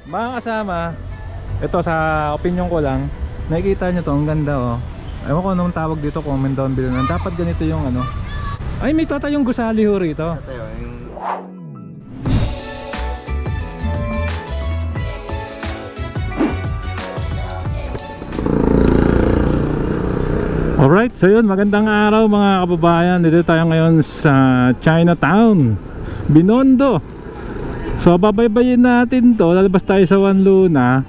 Mga kasama, ito sa opinion ko lang, nakikita nyo to, ang ganda oh. Ewan ko anong tawag dito, comment down below na dapat ganito yung ano. Ay, may tatayong gusali ho rito. Tatayo yung... Alright, so yun, magandang araw mga kababayan. Dito tayo ngayon sa Chinatown, Binondo. So babaybayin natin to, lalabas tayo sa One Luna.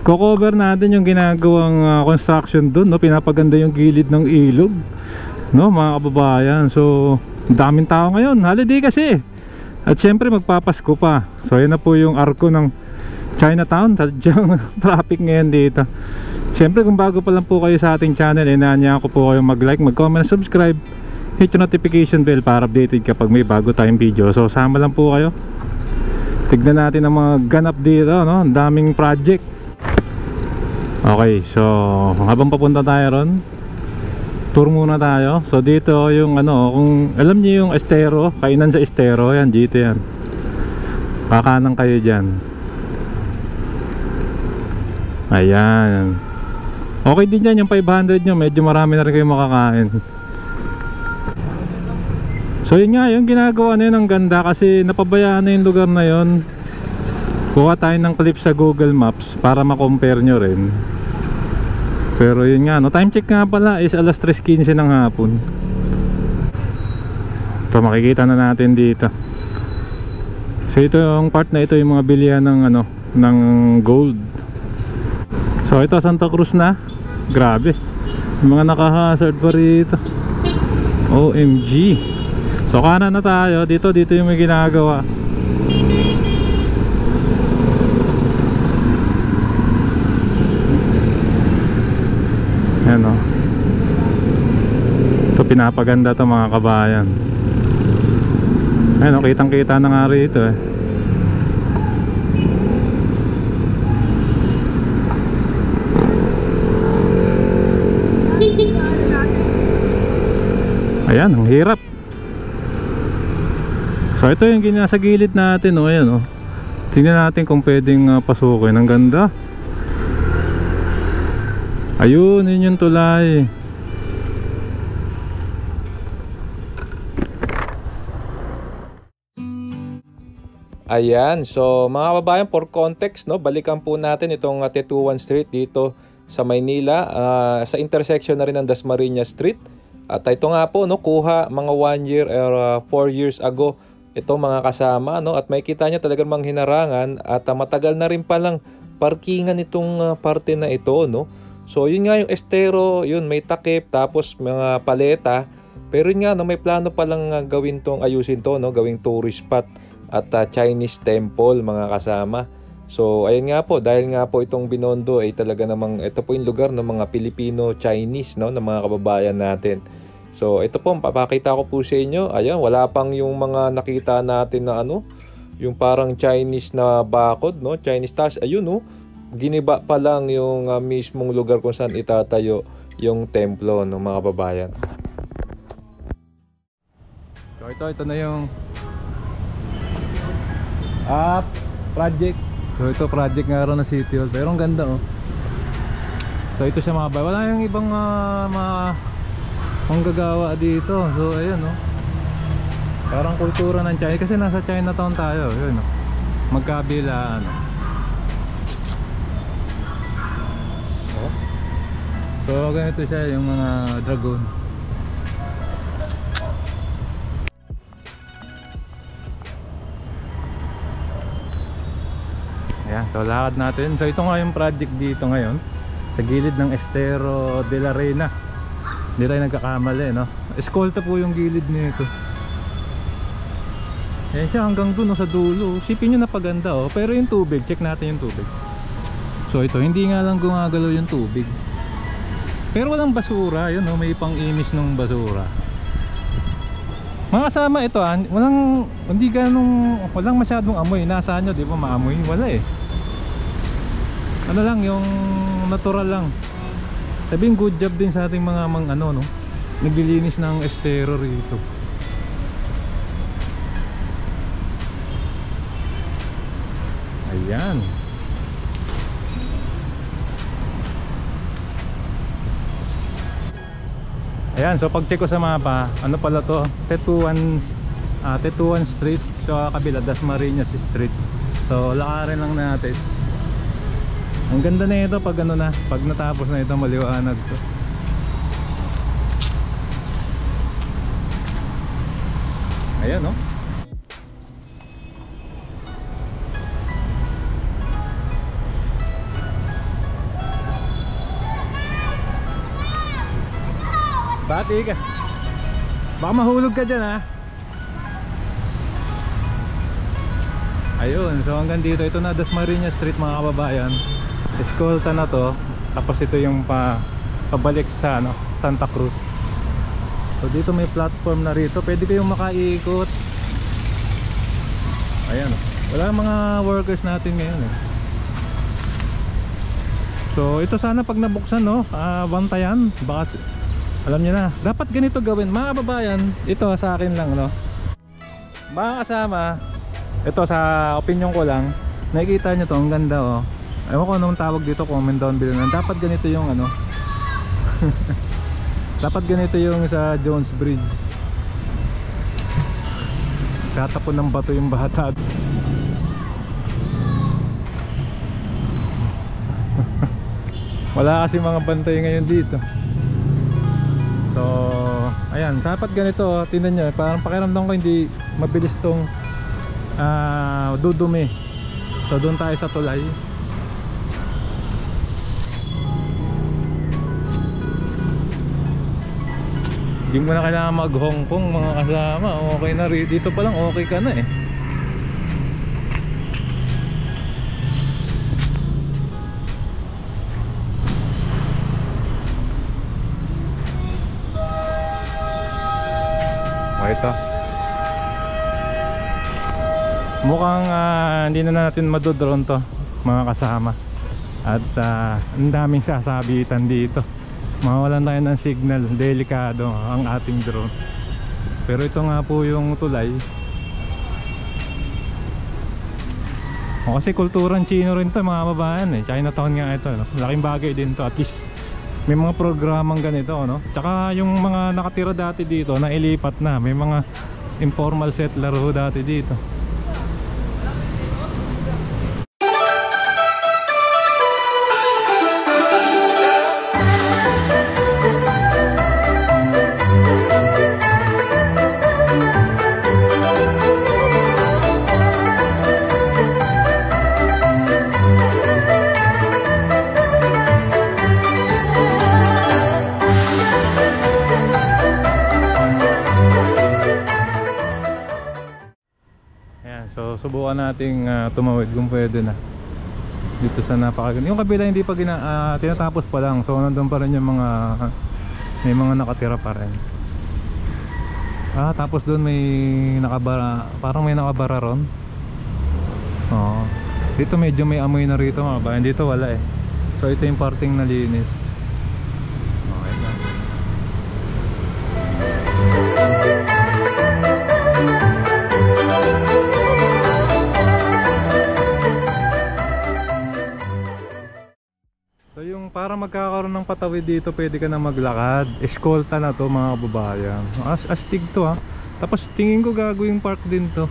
Ko-cover natin yung ginagawang construction dun, no? Pinapaganda yung gilid ng ilog, no mga kababayan. So daming tao ngayon, holiday kasi. At syempre magpapasko pa. So yun na po yung arko ng Chinatown. Sadyang traffic ngayon dito. Syempre kung bago pa lang po kayo sa ating channel, inaanyahan ko po kayo mag-like, mag-comment, subscribe, hit yung notification bell para updated kapag may bago tayong video. So sama lang po kayo. Tignan natin ang mga ganap dito, no? Ang daming project. Okay, so habang papunta tayo ron, tour muna tayo. So dito yung ano, kung alam niyo yung Estero, kainan sa Estero, yan dito yan. Kakanan kayo dyan. Ayan. Okay din yan yung 500 nyo, medyo marami na rin kayo makakain. So yun nga, yung ginagawa na yun ang ganda kasi napabayaan na yung lugar na yun. Kuha tayo ng clip sa Google Maps para ma-compare nyo rin. Pero yun nga, no, time check nga pala is alas 3:15 ng hapon. Ito makikita na natin dito. So ito yung part na ito, yung mga bilihan ng ano, ng gold. So ito Santa Cruz na. Grabe, yung mga naka-hazard pa rito. OMG. So kanan na tayo. Dito yung may ginagawa. Ayan o. Ito pinapaganda to mga kabayan. Ayan o, kitang kita na nga rito eh. Ayan, ang hirap. So ito yung ginasa gilid natin, oh, ayan, oh. Tingnan natin kung pwedeng pasukin. Ang ganda. Ayun, yun yung tulay. Ayan, so mga kababayan, for context, no, balikan po natin itong Tetuan Street dito sa Maynila, sa intersection na rin ng Dasmariñas Street. At ito nga po, no, kuha mga 1 year or 4 years ago ito mga kasama, no, at may kita nyo talagang mga hinarangan at matagal na rin palang parkingan itong parte na ito, no. So yun nga yung Estero, yun may takip tapos mga paleta, pero yun nga, no, may plano palang gawin tong ayusin to, no, gawing tourist spot at Chinese temple mga kasama. So ayun nga po, dahil nga po itong Binondo ay talaga namang ito po yung lugar ng mga Pilipino-Chinese, no, ng mga kababayan natin. So ito po, papakita ko po sa inyo. Ayan, wala pang yung mga nakita natin na ano, yung parang Chinese na bakod, no, Chinese task. Ayun, no, giniba pa lang yung mismong lugar kung saan itatayo yung templo ng mga kababayan. So ito na yung project. So ito project nga rin na City Hall, pero ang ganda oh. So ito siya mga bahay. Wala yung ibang mga manggagawa dito. So ayan oh. Parang kultura ng China kasi nasa Chinatown tayo. Yun oh. Magkabilaan oh. Oh. So ganito siya yung mga dragon. Ayan, so lakad natin. So ito nga yung project dito ngayon sa gilid ng Estero de la Reina. Hindi tayo nagkakamali, no? Escolta po yung gilid nito. Ayan siya hanggang dun, no, sa dulo. Sipin nyo napaganda oh. Pero yung tubig, check natin yung tubig. So ito, hindi nga lang gumagalaw yung tubig. Pero walang basura, yun oh, may pang-inis ng basura. Mga kasama ito walang masyadong amoy. Nasaan nyo, di ba maamoy? Wala eh. Ano lang, yung natural lang. Sabihin good job din sa ating mga no, naglilinis ng Estero rito. Ayan. Ayan, so pag check ko sa mapa, ano pala to? Tetuan Street, so kabila Dasmariñas Street. So lakarin lang natin. Ang ganda na ito pag ano na, pag natapos na ito, maliwanag to. Ayan, no? Bati ka. Baka mahulog ka dyan, ha? Ayun, so hanggang dito. Ito na Dasmariñas Street, mga kababayan. Eskolta na to. Tapos ito yung pabalik sa Santa Cruz. So dito may platform na rito. Pwede kayong makaikot. Ayan, wala mga workers natin ngayon, eh. So ito sana pag nabuksan, no, bantayan. Baka alam niyo na, dapat ganito gawin, mga kababayan. Ito sa akin lang, no, mga kasama. Ito sa opinion ko lang. Nakikita nyo to, ang ganda, oh. Ewan ko anong tawag dito, comment down below. Dapat ganito yung ano dapat ganito yung sa Jones Bridge. Tatapon ng bato yung bata. Wala kasi mga bantay ngayon dito. So ayan, dapat ganito, tingnan nyo, parang pakiramdam ko hindi mabilis tong dudumi. So doon tayo sa tulay. Hindi mo na kailangan mag Hong Kong, mga kasama. Okay na rin, dito pa lang okay ka na, eh. Ito mukhang hindi na natin madodrone to, mga kasama. At ang daming sasabitan dito, mawalan tayo ng signal. Delikado ang ating drone. Pero ito nga po yung tulay. Kasi kulturang Chino rin to, mga babayan, eh. Chinatown nga ito, no? Laking bagay din to. At least may mga programang ganito, no? Tsaka yung mga nakatira dati dito, nailipat na. May mga informal settler ho dati dito. So subukan nating tumawid kung pwede na dito sa napakaganda. Yung kabila hindi pa tinatapos pa lang. So nandun pa rin yung may mga nakatira pa rin. Tapos doon may nakabara, parang may nakabara ron. Dito medyo may amoy na rito, mga bayan. Dito wala, eh. So ito yung parting nalinis. Okay lang. So yung para magkakaroon ng patawid dito, pwede ka na maglakad. Eskolta na to, mga kababayan. Astig to, ha. Tapos tingin ko gagawing park din to.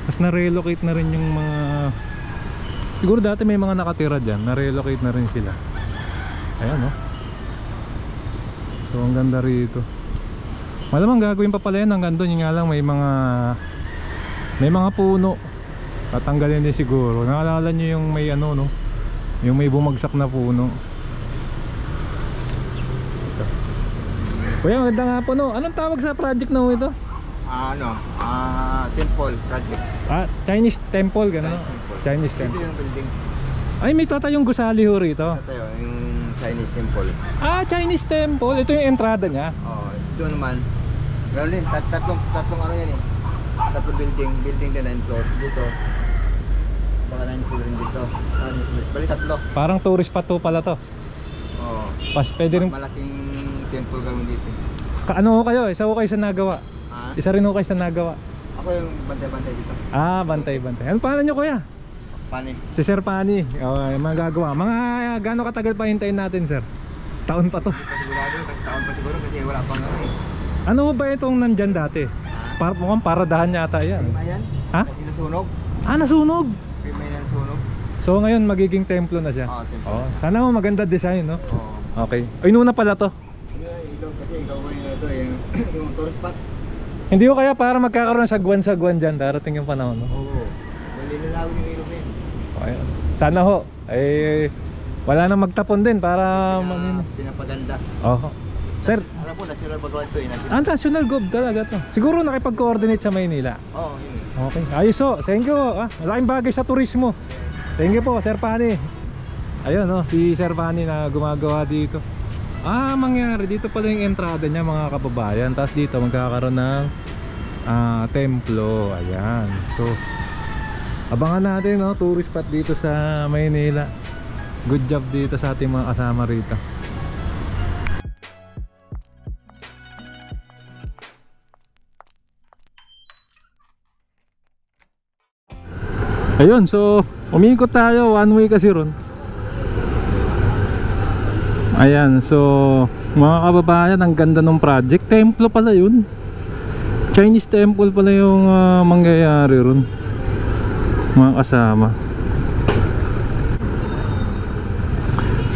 Tapos na-relocate na rin yung mga, siguro dati may mga nakatira dyan, na-relocate na rin sila. Ayan, no. So ang ganda rito. Malamang gagawin pa pala yan hanggang doon. Yung nga lang may mga puno. Tatanggalin din siguro. Naalala nyo yung may no, yung may bumagsak na puno. Ito. Kuya, maganda nga po, no. Anong tawag sa project na ito? Temple project. Chinese temple, gano'n? Chinese temple. Ito yung building. Ay, may tatayong gusali ho rito. Ito yung Chinese temple. Chinese temple. Ito yung entrada niya. Ito naman. Gano'n din, tatlong ano yan, eh. Tatlong building din, 9 floor. Dito. Baka 9 floor rin dito. Bali tatlo. Parang tourist pa to pala to. Pwede rin. Malaking temple gawin dito. Ano ho kayo? Isa ho kayo sa nagawa? Isa rin ho kayo sa nagawa? Ako yung bantay-bantay dito. Bantay-bantay. Ano pangalan nyo, kuya? Pani. Si Sir Pani. Okay, mga gagawa. Mga gano'ng katagal pa hintayin natin, sir? Taon pa to. Hindi pa sigurado, kasi taon pa siguro kasi wala pang ano eh. Ano ba itong nandyan dati? Mukhang paradahan yata yan. Ayan, Ha? kasi nasunog. Nasunog! May nasunog. So ngayon magiging templo na siya. Oo, templo. Oh, sana mo maganda design, no? Oo. Okay. Ay, nuna pala to. Ikaw kasi ikaw ko yung ito, yung tourist spot. Hindi ko kaya para magkakaroon sagwan-sagwan dyan darating yung panahon, no? Oo. Nalilalawin yung ilog na yun. Okay. Sana ho. Eh, wala nang magtapon din para maninis. Pinapaganda. Oh. Sir, Alam po, national pagawa ito eh. national gov talaga to. Siguro nakipag-coordinate sa Maynila. Oo, yun eh. Okay. Ayos ho. Thank you. Malaking bagay sa turismo. Thank you po, Sir Pani. Ayun, no, si Sir Pani na gumagawa dito. Mangyari dito pala yung entrada niya, mga kababayan. Tapos dito magkakaroon ng templo. Ayan. So, abangan natin, no, tourist spot dito sa Maynila. Good job dito sa ating mga kasama rito. Ayun, so umikot tayo, one way kasi ron. Ayan, so mga kababayan, ang ganda ng project. Templo pala yun. Chinese temple pala yung mangyayari ron, mga kasama.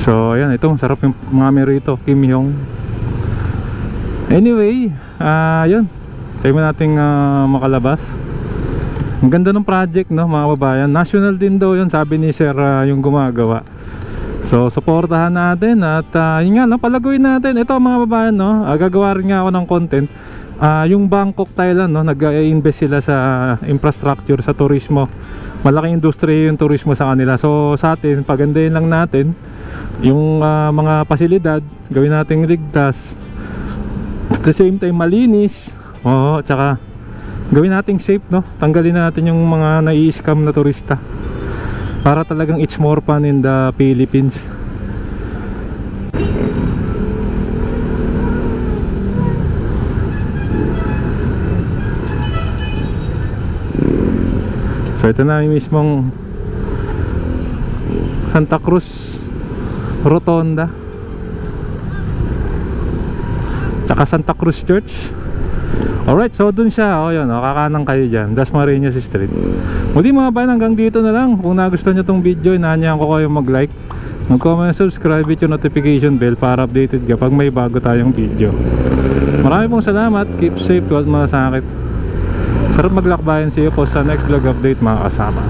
So ayan, ito masarap yung mami rito, Kim Hyong. Anyway, yun, tayo nating makalabas. Ang ganda ng project, no, mga kababayan. National din daw yun, sabi ni Sir yung gumagawa. So suportahan natin at yun nga, no, palaguin natin. Ito mga kababayan, no, gagawa rin nga ako ng content. Yung Bangkok, Thailand, no, nag-invest sila sa infrastructure, sa turismo. Malaking industriya yung turismo sa kanila. So sa atin, pagandahin lang natin yung mga pasilidad, gawin nating ligtas, at the same time malinis. Tsaka gawin nating safe, no? Tanggalin natin yung mga nai-scam na turista para talagang it's more fun in the Philippines. So ito na yung mismong Santa Cruz Rotonda tsaka Santa Cruz Church. Alright, so dun siya, yun, kakanan kayo dyan, Dasmariñas Street. Muli mga bayan, hanggang dito na lang. Kung nagustuhan nyo tong video, inaanyahan ko kayo mag-like, mag-comment, subscribe, hit yung notification bell para updated ka pag may bago tayong video. Marami pong salamat, keep safe, huwag masakit. Sarap maglakbayan, see you po sa next vlog update mga kasama.